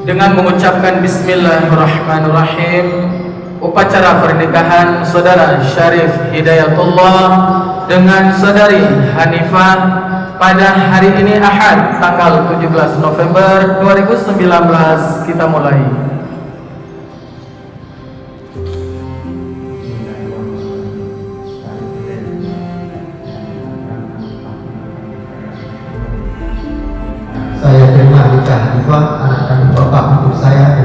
dengan mengucapkan Bismillahirrahmanirrahim, upacara pernikahan saudara Syarif Hidayatullah dengan saudari Hanifah pada hari ini Ahad tanggal 17 November 2019 kita mulai. Saya terima nikah Hanifah, anak kandung bapak untuk saya,